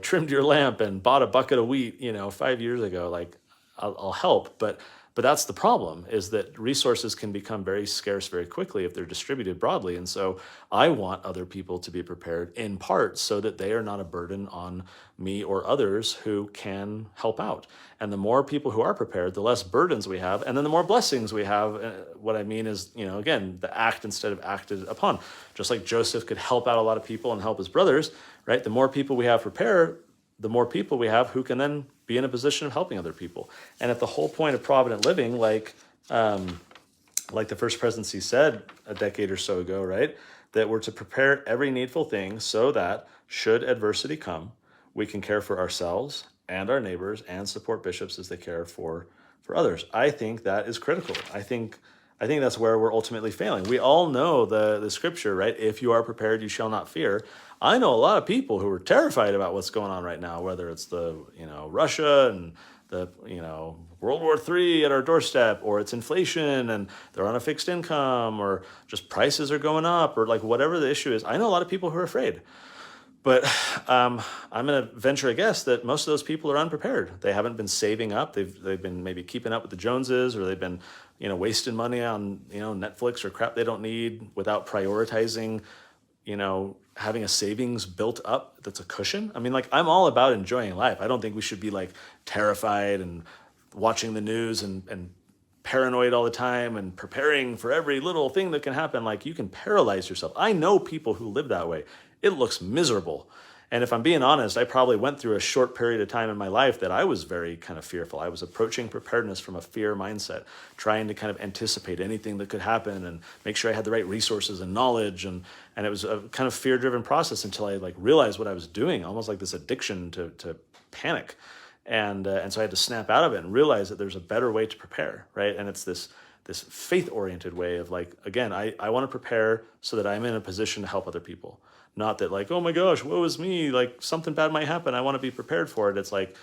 trimmed your lamp and bought a bucket of wheat, 5 years ago. Like, I'll help, but that's the problem, is that resources can become very scarce very quickly if they're distributed broadly. And so I want other people to be prepared, in part so that they are not a burden on me or others who can help out. And the more people who are prepared, the less burdens we have, and then the more blessings we have. What I mean is, again, the act instead of acted upon. Just like Joseph could help out a lot of people and help his brothers, right? The more people we have prepared, the more people we have who can then be in a position of helping other people. And at the whole point of provident living, like the First Presidency said a decade or so ago, right, that we're to prepare every needful thing so that, should adversity come, we can care for ourselves and our neighbors and support bishops as they care for others. I think that is critical. I think that's where we're ultimately failing. We all know the scripture, right? If you are prepared, you shall not fear. I know a lot of people who are terrified about what's going on right now, whether it's the, Russia and the, World War III at our doorstep, or it's inflation and they're on a fixed income, or just prices are going up, or like whatever the issue is. I know a lot of people who are afraid. But I'm going to venture a guess that most of those people are unprepared. They haven't been saving up. They've been maybe keeping up with the Joneses, or they've been, wasting money on, Netflix or crap they don't need without prioritizing, having a savings built up that's a cushion. I mean, like, I'm all about enjoying life. I don't think we should be like terrified and watching the news and paranoid all the time and preparing for every little thing that can happen. Like, you can paralyze yourself. I know people who live that way. It looks miserable. And if I'm being honest, I probably went through a short period of time in my life that I was very kind of fearful. I was approaching preparedness from a fear mindset, trying to kind of anticipate anything that could happen and make sure I had the right resources and knowledge. And it was a kind of fear-driven process until I like realized what I was doing, almost like this addiction to panic. And so I had to snap out of it and realize that there's a better way to prepare, right? And it's this faith-oriented way of like, again, I want to prepare so that I'm in a position to help other people. Not that like, oh my gosh, woe is me, like something bad might happen, I want to be prepared for it. It's like,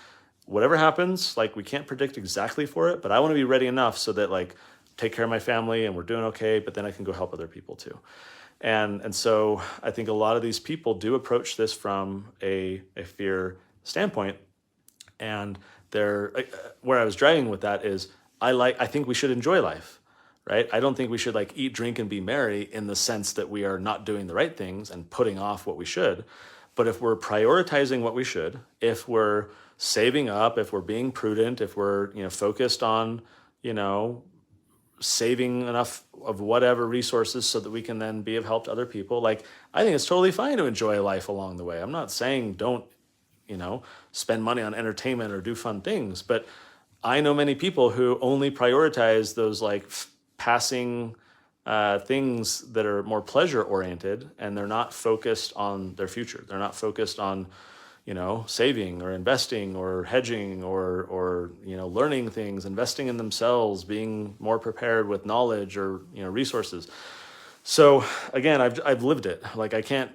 whatever happens, like we can't predict exactly for it, but I want to be ready enough so that like, take care of my family and we're doing okay, but then I can go help other people too. And so I think a lot of these people do approach this from a fear standpoint. And they're, where I was driving with that is, I think we should enjoy life. Right? I don't think we should like eat, drink, and be merry in the sense that we are not doing the right things and putting off what we should. But if we're prioritizing what we should, if we're saving up, if we're being prudent, if we're, focused on, saving enough of whatever resources so that we can then be of help to other people, like I think it's totally fine to enjoy life along the way. I'm not saying don't, spend money on entertainment or do fun things, but I know many people who only prioritize those like passing things that are more pleasure oriented, and they're not focused on their future. They're not focused on, saving or investing or hedging or learning things, investing in themselves, being more prepared with knowledge or resources. So again, I've lived it. Like I can't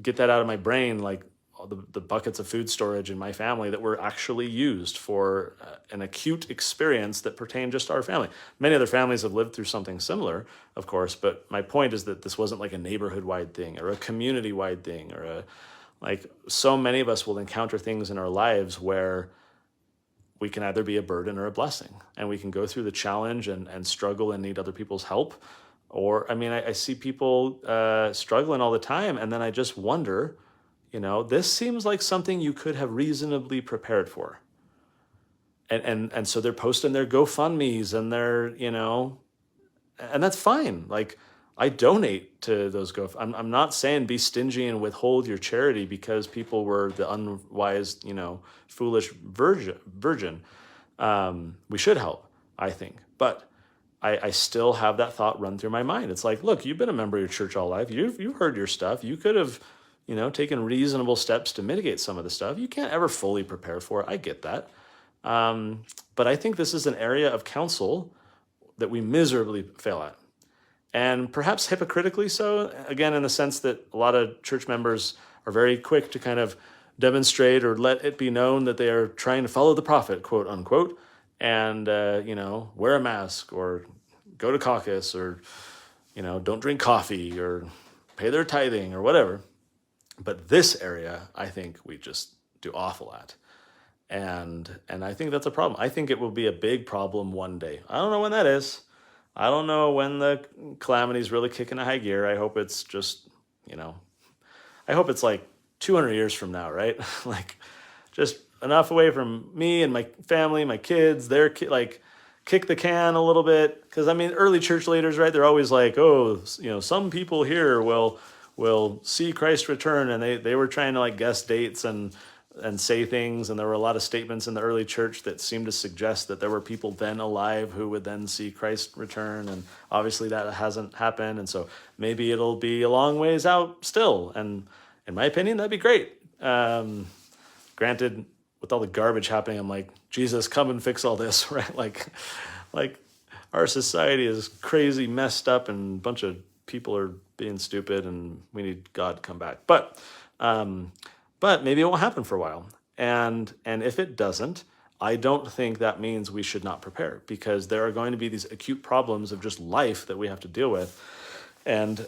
get that out of my brain. Like the buckets of food storage in my family that were actually used for an acute experience that pertained just to our family. Many other families have lived through something similar, of course, but my point is that this wasn't like a neighborhood-wide thing or a community-wide thing or like so many of us will encounter things in our lives where we can either be a burden or a blessing, and we can go through the challenge and struggle and need other people's help. Or, I see people struggling all the time, and then I just wonder, this seems like something you could have reasonably prepared for. And so they're posting their GoFundMes and they're, and that's fine. Like I donate to those I'm not saying be stingy and withhold your charity because people were the unwise, foolish virgin. We should help, I think. But I still have that thought run through my mind. It's like, look, you've been a member of your church all life. You've heard your stuff. You could have taken reasonable steps to mitigate some of the stuff. You can't ever fully prepare for it. I get that. But I think this is an area of counsel that we miserably fail at. And perhaps hypocritically so, again, in the sense that a lot of church members are very quick to kind of demonstrate or let it be known that they are trying to follow the prophet, quote unquote, and, wear a mask or go to caucus or, don't drink coffee or pay their tithing or whatever. But this area, I think we just do awful at. And I think that's a problem. I think it will be a big problem one day. I don't know when that is. I don't know when the calamity's really kicking a high gear. I hope it's just, I hope it's like 200 years from now, right? Like just enough away from me and my family, my kids, like kick the can a little bit. Because early church leaders, right? They're always like, oh, some people here will see Christ return, and they were trying to like guess dates and say things, and there were a lot of statements in the early church that seemed to suggest that there were people then alive who would then see Christ return, and obviously that hasn't happened, and so maybe it'll be a long ways out still, and in my opinion, that'd be great. Granted, with all the garbage happening, I'm like, Jesus, come and fix all this, right? Like our society is crazy, messed up, and a bunch of people are being stupid, and we need God to come back. But maybe it won't happen for a while. And if it doesn't, I don't think that means we should not prepare, because there are going to be these acute problems of just life that we have to deal with. And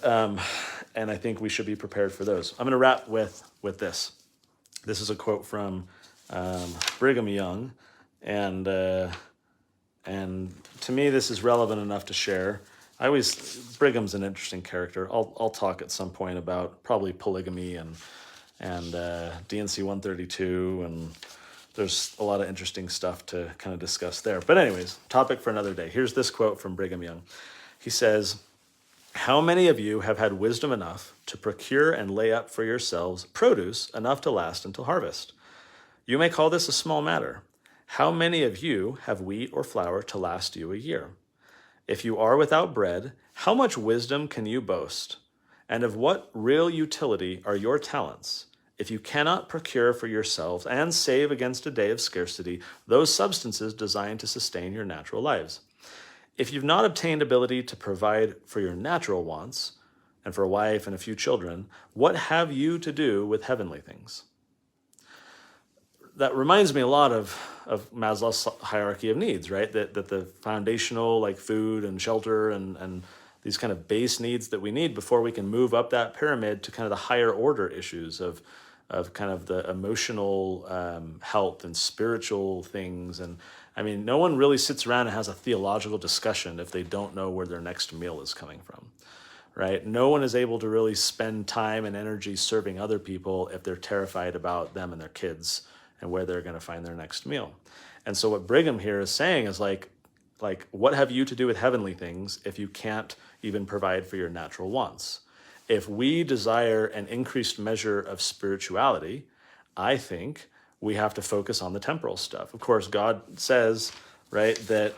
I think we should be prepared for those. I'm going to wrap with this. This is a quote from Brigham Young. And to me, this is relevant enough to share. Brigham's an interesting character. I'll talk at some point about probably polygamy and DNC 132, and there's a lot of interesting stuff to kind of discuss there. But anyways, topic for another day. Here's this quote from Brigham Young. He says, How many of you have had wisdom enough to procure and lay up for yourselves produce enough to last until harvest? You may call this a small matter. How many of you have wheat or flour to last you a year? If you are without bread, how much wisdom can you boast? And of what real utility are your talents? If you cannot procure for yourselves and save against a day of scarcity those substances designed to sustain your natural lives. If you've not obtained ability to provide for your natural wants, and for a wife and a few children, what have you to do with heavenly things? That reminds me a lot of Maslow's hierarchy of needs, right? That the foundational, like food and shelter and these kind of base needs that we need before we can move up that pyramid to kind of the higher order issues of kind of the emotional health and spiritual things. And I mean, no one really sits around and has a theological discussion if they don't know where their next meal is coming from, right? No one is able to really spend time and energy serving other people if they're terrified about them and their kids and where they're going to find their next meal. And so what Brigham here is saying is like, what have you to do with heavenly things if you can't even provide for your natural wants? If we desire an increased measure of spirituality, I think we have to focus on the temporal stuff. Of course, God says, right, that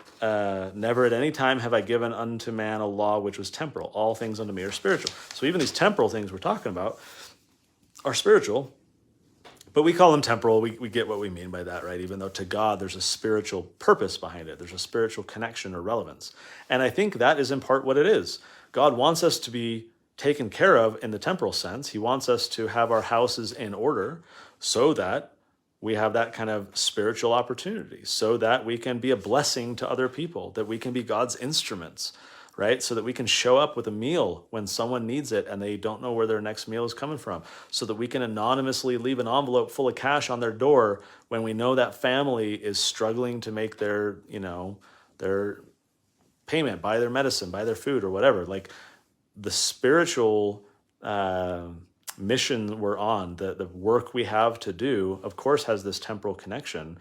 never at any time have I given unto man a law which was temporal. All things unto me are spiritual. So even these temporal things we're talking about are spiritual, but we call them temporal. We get what we mean by that, right? Even though to God, there's a spiritual purpose behind it. There's a spiritual connection or relevance. And I think that is in part what it is. God wants us to be taken care of in the temporal sense. He wants us to have our houses in order so that we have that kind of spiritual opportunity, so that we can be a blessing to other people, that we can be God's instruments, right? So that we can show up with a meal when someone needs it and they don't know where their next meal is coming from, so that we can anonymously leave an envelope full of cash on their door when we know that family is struggling to make their payment, buy their medicine, buy their food or whatever. Like the spiritual mission we're on, the work we have to do, of course, has this temporal connection.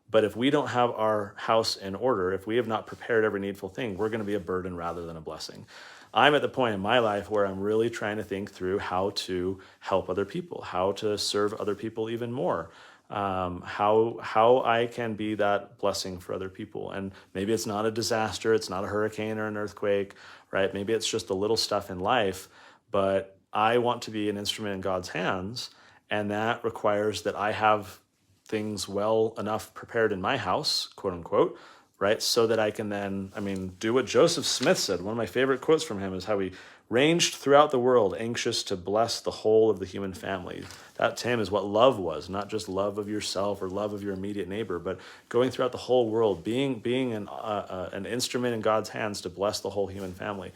But if we don't have our house in order, if we have not prepared every needful thing, we're going to be a burden rather than a blessing. I'm at the point in my life where I'm really trying to think through how to help other people, how to serve other people even more, how I can be that blessing for other people. And maybe it's not a disaster, it's not a hurricane or an earthquake, right? Maybe it's just the little stuff in life, but I want to be an instrument in God's hands, and that requires that I have things well enough prepared in my house, quote unquote, right? So that I can then, do what Joseph Smith said. One of my favorite quotes from him is how he ranged throughout the world, anxious to bless the whole of the human family. That to him is what love was, not just love of yourself or love of your immediate neighbor, but going throughout the whole world, being an instrument in God's hands to bless the whole human family.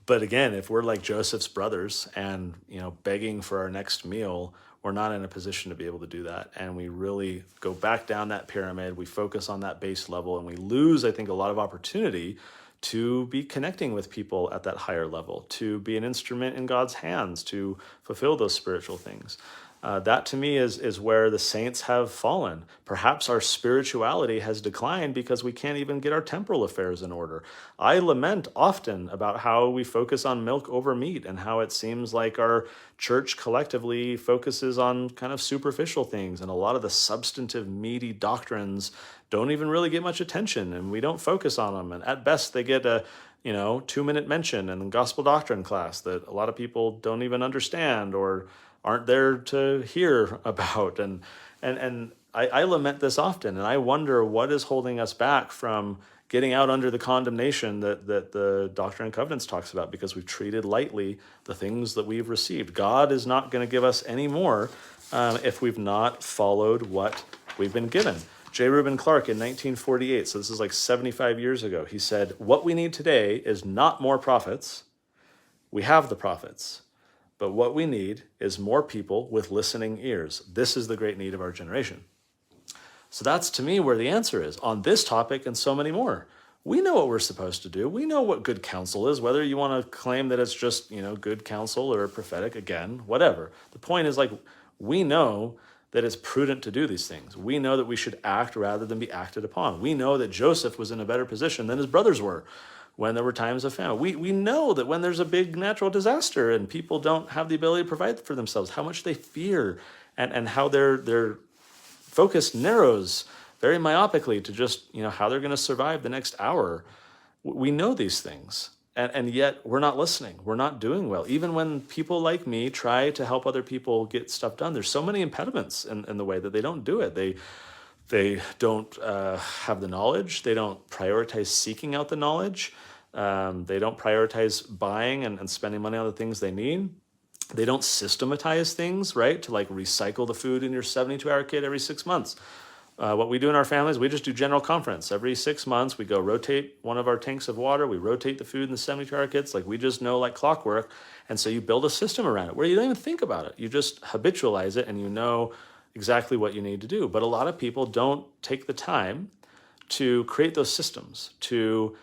But again, if we're like Joseph's brothers and, begging for our next meal, we're not in a position to be able to do that. And we really go back down that pyramid. We focus on that base level, and we lose, I think, a lot of opportunity to be connecting with people at that higher level, to be an instrument in God's hands, to fulfill those spiritual things. That to me is where the saints have fallen. Perhaps our spirituality has declined because we can't even get our temporal affairs in order. I lament often about how we focus on milk over meat and how it seems like our church collectively focuses on kind of superficial things, and a lot of the substantive, meaty doctrines don't even really get much attention, and we don't focus on them. And at best, they get a 2-minute mention in the gospel doctrine class that a lot of people don't even understand or aren't there to hear about. And I lament this often, and I wonder what is holding us back from getting out under the condemnation that the Doctrine and Covenants talks about, because we've treated lightly the things that we've received. God is not going to give us any more if we've not followed what we've been given. J. Reuben Clark in 1948, so this is like 75 years ago, he said, "What we need today is not more prophets. We have the prophets. But what we need is more people with listening ears. This is the great need of our generation." So that's, to me, where the answer is on this topic and so many more. We know what we're supposed to do. We know what good counsel is, whether you want to claim that it's just, good counsel or prophetic, again, whatever. The point is, we know that it's prudent to do these things. We know that we should act rather than be acted upon. We know that Joseph was in a better position than his brothers were. when there were times of famine. We know that when there's a big natural disaster and people don't have the ability to provide for themselves, how much they fear and how their focus narrows very myopically to just, how they're going to survive the next hour. We know these things. And yet we're not listening. We're not doing well. Even when people like me try to help other people get stuff done, there's so many impediments in the way that they don't do it. They don't have the knowledge. They don't prioritize seeking out the knowledge. They don't prioritize buying and spending money on the things they need. They don't systematize things, right? To like recycle the food in your 72-hour kit every 6 months. What we do in our families, we just do general conference. Every 6 months, we go rotate one of our tanks of water. We rotate the food in the 72-hour kits. Like we just know like clockwork. And so you build a system around it where you don't even think about it. You just habitualize it and you know exactly what you need to do. But a lot of people don't take the time to create those systems, to,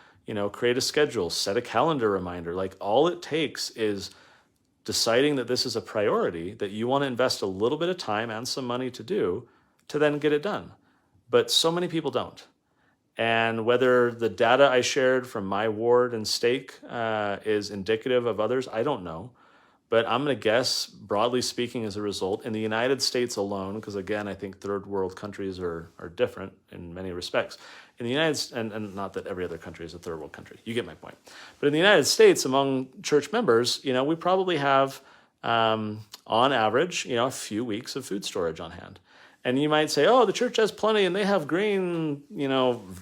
create a schedule, set a calendar reminder. Like all it takes is deciding that this is a priority that you want to invest a little bit of time and some money to do to then get it done. But so many people don't. And whether the data I shared from my ward and stake is indicative of others, I don't know. But I'm going to guess, broadly speaking, as a result, in the United States alone, because again, I think third world countries are different in many respects. In the United States, and not that every other country is a third world country, you get my point. But in the United States, among church members, we probably have, on average, a few weeks of food storage on hand. And you might say, oh, the church has plenty and they have grain,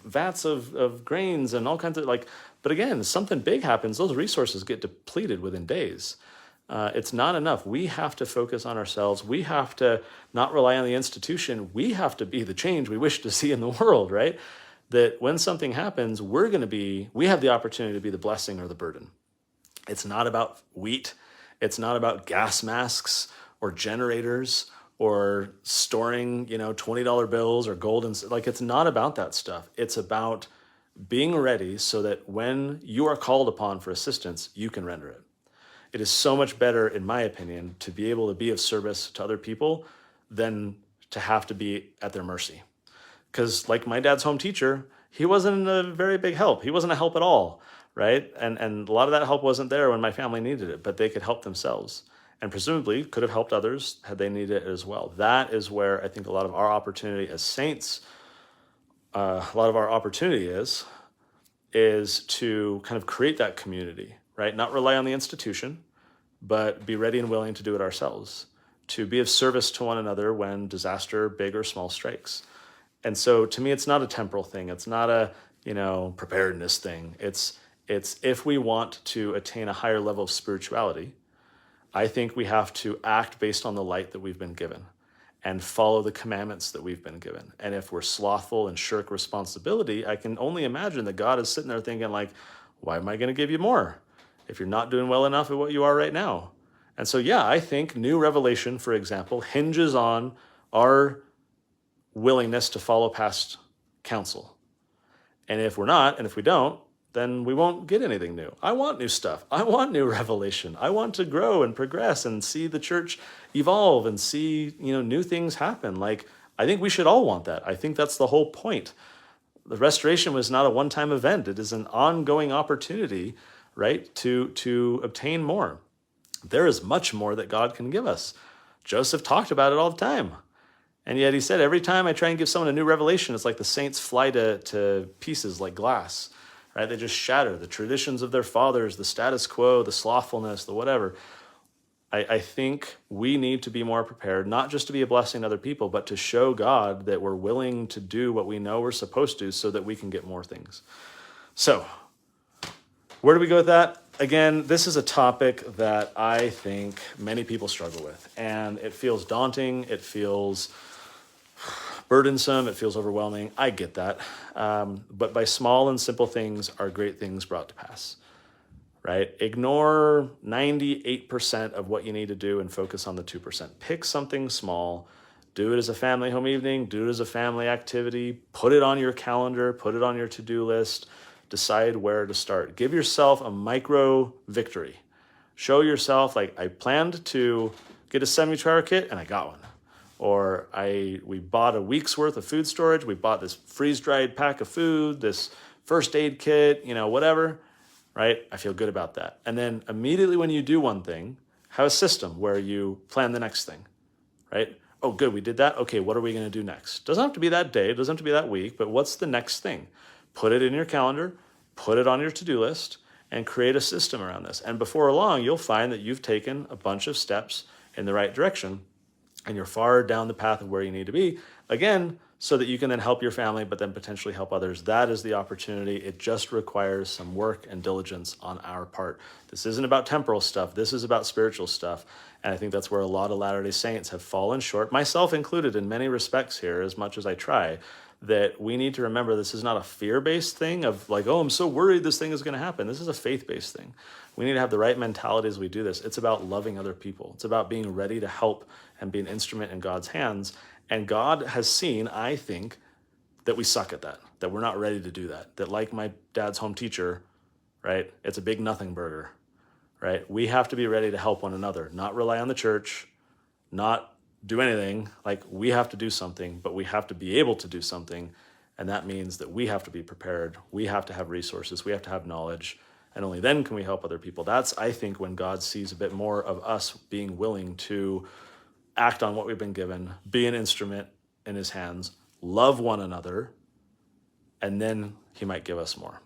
vats of grains and all kinds of but again, if something big happens, those resources get depleted within days. It's not enough. We have to focus on ourselves. We have to not rely on the institution. We have to be the change we wish to see in the world, right? That when something happens, we have the opportunity to be the blessing or the burden. It's not about wheat. It's not about gas masks or generators or storing, $20 bills or gold. It's not about that stuff. It's about being ready so that when you are called upon for assistance, you can render it. It is so much better, in my opinion, to be able to be of service to other people than to have to be at their mercy. Because like my dad's home teacher, he wasn't a very big help. He wasn't a help at all, right? And a lot of that help wasn't there when my family needed it, but they could help themselves. And presumably could have helped others had they needed it as well. That is where I think a lot of our opportunity as saints, is to kind of create that community, right? Not rely on the institution, but be ready and willing to do it ourselves, to be of service to one another when disaster, big or small, strikes. And so to me, it's not a temporal thing. It's not a, preparedness thing. It's if we want to attain a higher level of spirituality, I think we have to act based on the light that we've been given and follow the commandments that we've been given. And if we're slothful and shirk responsibility, I can only imagine that God is sitting there thinking why am I going to give you more if you're not doing well enough at what you are right now? And so, I think new revelation, for example, hinges on our willingness to follow past counsel. And if we're not, and if we don't, then we won't get anything new. I want new stuff. I want new revelation. I want to grow and progress and see the church evolve and see, new things happen. I think we should all want that. I think that's the whole point. The restoration was not a one-time event. It is an ongoing opportunity, right, to obtain more. There is much more that God can give us. Joseph talked about it all the time. And yet he said, every time I try and give someone a new revelation, it's like the saints fly to pieces like glass. Right? They just shatter the traditions of their fathers, the status quo, the slothfulness, the whatever. I think we need to be more prepared, not just to be a blessing to other people, but to show God that we're willing to do what we know we're supposed to so that we can get more things. So, where do we go with that? Again, this is a topic that I think many people struggle with. And it feels daunting. It feels burdensome, it feels overwhelming. I get that. But by small and simple things are great things brought to pass, right? Ignore 98% of what you need to do and focus on the 2%. Pick something small, do it as a family home evening, do it as a family activity, put it on your calendar, put it on your to-do list, decide where to start. Give yourself a micro victory. Show yourself, I planned to get a 72-hour kit and I got one. Or we bought a week's worth of food storage. We bought this freeze-dried pack of food, this first aid kit, whatever. right? I feel good about that. And then immediately when you do one thing, have a system where you plan the next thing, right? Oh, good, we did that. Okay, what are we going to do next? Doesn't have to be that day, doesn't have to be that week, but what's the next thing? Put it in your calendar, put it on your to-do list, and create a system around this. And before long, you'll find that you've taken a bunch of steps in the right direction and you're far down the path of where you need to be, again, so that you can then help your family, but then potentially help others. That is the opportunity. It just requires some work and diligence on our part. This isn't about temporal stuff. This is about spiritual stuff. And I think that's where a lot of Latter-day Saints have fallen short, myself included in many respects here, as much as I try, that we need to remember this is not a fear-based thing of like, oh, I'm so worried this thing is going to happen. This is a faith-based thing. We need to have the right mentality as we do this. It's about loving other people. It's about being ready to help and be an instrument in God's hands. And God has seen, I think, that we suck at that we're not ready to do that like my dad's home teacher, right? It's a big nothing burger, right? We have to be ready to help one another, not rely on the church, not do anything. Like we have to do something, but we have to be able to do something. And that means that we have to be prepared. We have to have resources. We have to have knowledge. And only then can we help other people. That's, I think, when God sees a bit more of us being willing to act on what we've been given, be an instrument in his hands, love one another, and then he might give us more.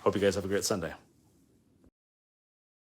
Hope you guys have a great Sunday.